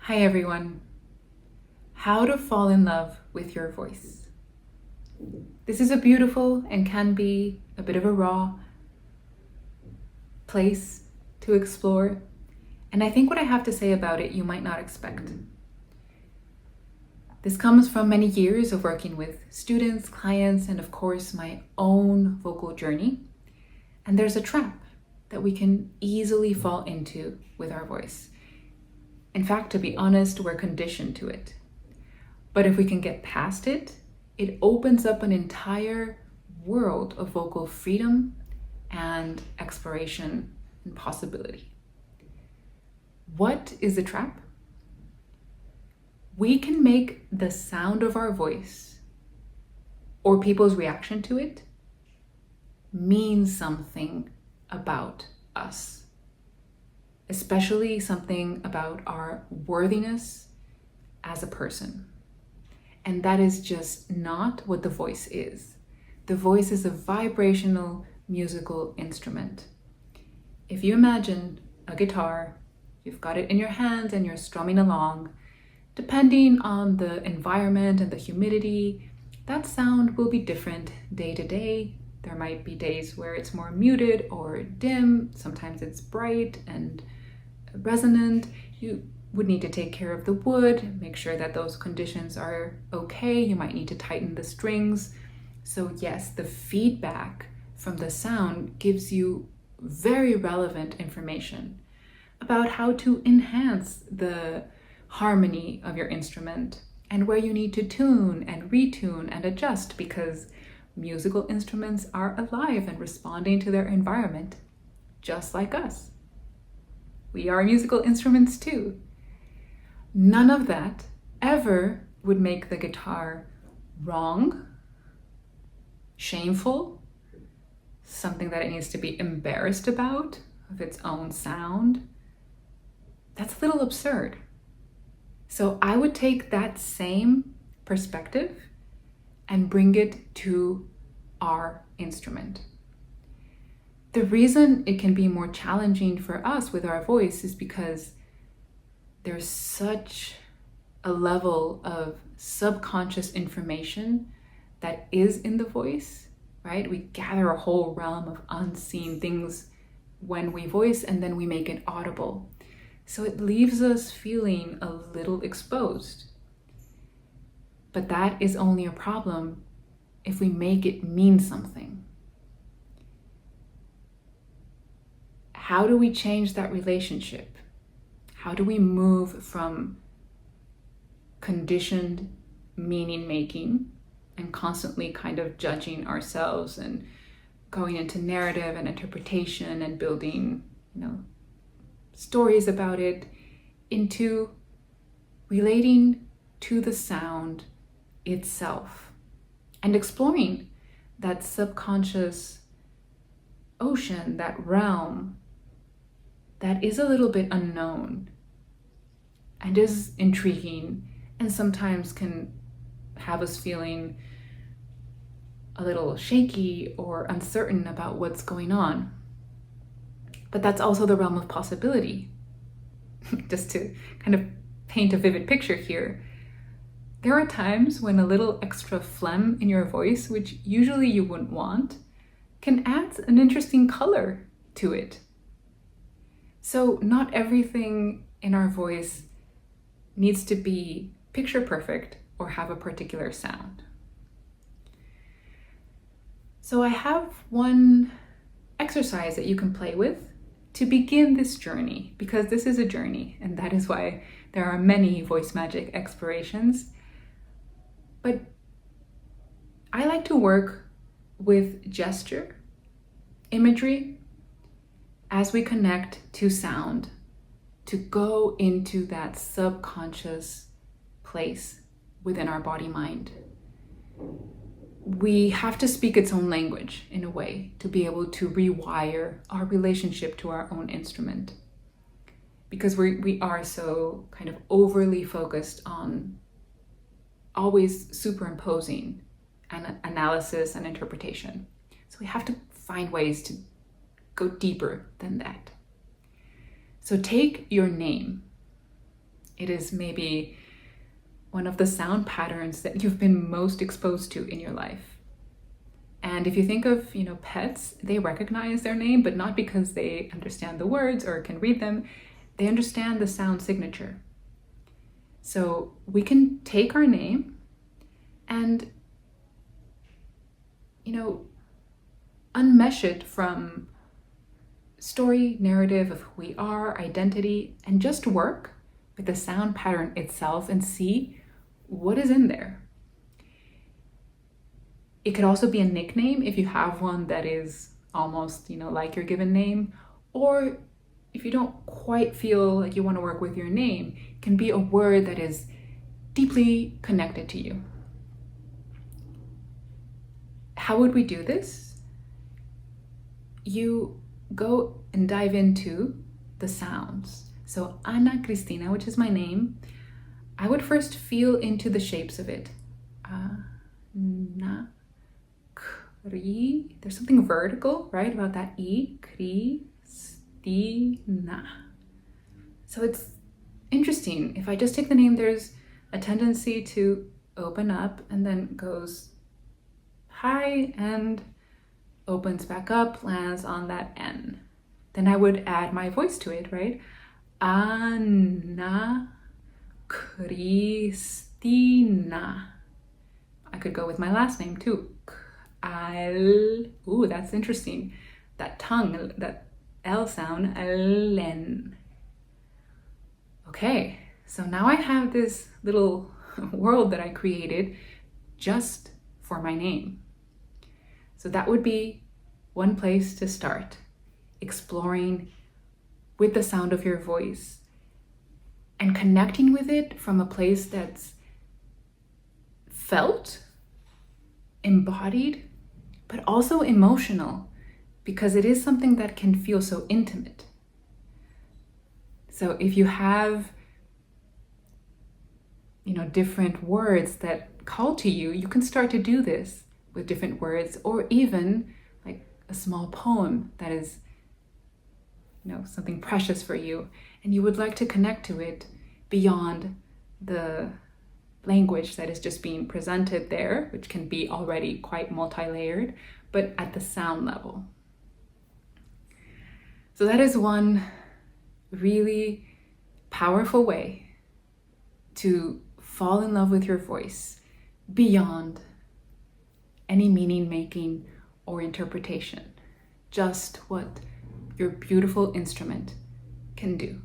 Hi everyone. How to fall in love with your voice. This is a beautiful and can be a bit of a raw place to explore. And I think what I have to say about it, you might not expect. This comes from many years of working with students, clients, and of course my own vocal journey. And there's a trap that we can easily fall into with our voice. In fact, to be honest, we're conditioned to it. But if we can get past it, it opens up an entire world of vocal freedom and exploration and possibility. What is the trap? We can make the sound of our voice or people's reaction to it mean something about us, especially something about our worthiness as a person. And that is just not what the voice is. The voice is a vibrational musical instrument. If you imagine a guitar, you've got it in your hands and you're strumming along, depending on the environment and the humidity, that sound will be different day to day. There might be days where it's more muted or dim. Sometimes it's bright and resonant. You would need to take care of the wood, make sure that those conditions are okay. You might need to tighten the strings. So yes, the feedback from the sound gives you very relevant information about how to enhance the harmony of your instrument and where you need to tune and retune and adjust, because musical instruments are alive and responding to their environment, just like us. We are musical instruments too. None of that ever would make the guitar wrong, shameful, something that it needs to be embarrassed about, of its own sound. That's a little absurd. So I would take that same perspective and bring it to our instrument. The reason it can be more challenging for us with our voice is because there's such a level of subconscious information that is in the voice, right? We gather a whole realm of unseen things when we voice, and then we make it audible. So it leaves us feeling a little exposed. But that is only a problem if we make it mean something. How do we change that relationship? How do we move from conditioned meaning making and constantly kind of judging ourselves and going into narrative and interpretation and building, stories about it, into relating to the sound itself and exploring that subconscious ocean, that realm that is a little bit unknown and is intriguing and sometimes can have us feeling a little shaky or uncertain about what's going on. But that's also the realm of possibility. Just to kind of paint a vivid picture here, there are times when a little extra phlegm in your voice, which usually you wouldn't want, can add an interesting color to it. So not everything in our voice needs to be picture perfect or have a particular sound. So I have one exercise that you can play with to begin this journey, because this is a journey, and that is why there are many voice magic explorations. But I like to work with gesture, imagery, as we connect to sound, to go into that subconscious place within our body-mind. We have to speak its own language in a way to be able to rewire our relationship to our own instrument, because we are so kind of overly focused on always superimposing an analysis and interpretation. So we have to find ways to go deeper than that. So take your name It is maybe one of the sound patterns that you've been most exposed to in your life. And if you think of, pets, they recognize their name, but not because they understand the words or can read them. They understand the sound signature. So we can take our name and, unmesh it from story, narrative of who we are, identity, and just work with the sound pattern itself and see what is in there. It could also be a nickname if you have one that is almost, like your given name, or if you don't quite feel like you want to work with your name, it can be a word that is deeply connected to you. How would we do this? You go and dive into the sounds. So Ana Cristina, which is my name, I would first feel into the shapes of it. Ana, Cri, there's something vertical, right, about that E, Cristina. So it's interesting. If I just take the name, there's a tendency to open up and then goes high and opens back up, lands on that N. Then I would add my voice to it, right? Ana Cristina. I could go with my last name too. Ooh, that's interesting. That tongue, that L sound, Len. Okay, so now I have this little world that I created just for my name. So that would be one place to start, exploring with the sound of your voice and connecting with it from a place that's felt, embodied, but also emotional, because it is something that can feel so intimate. So if you have, different words that call to you, you can start to do this with different words, or even like a small poem that is, something precious for you, and you would like to connect to it beyond the language that is just being presented there, which can be already quite multi-layered, but at the sound level. So that is one really powerful way to fall in love with your voice beyond any meaning making or interpretation, just what your beautiful instrument can do.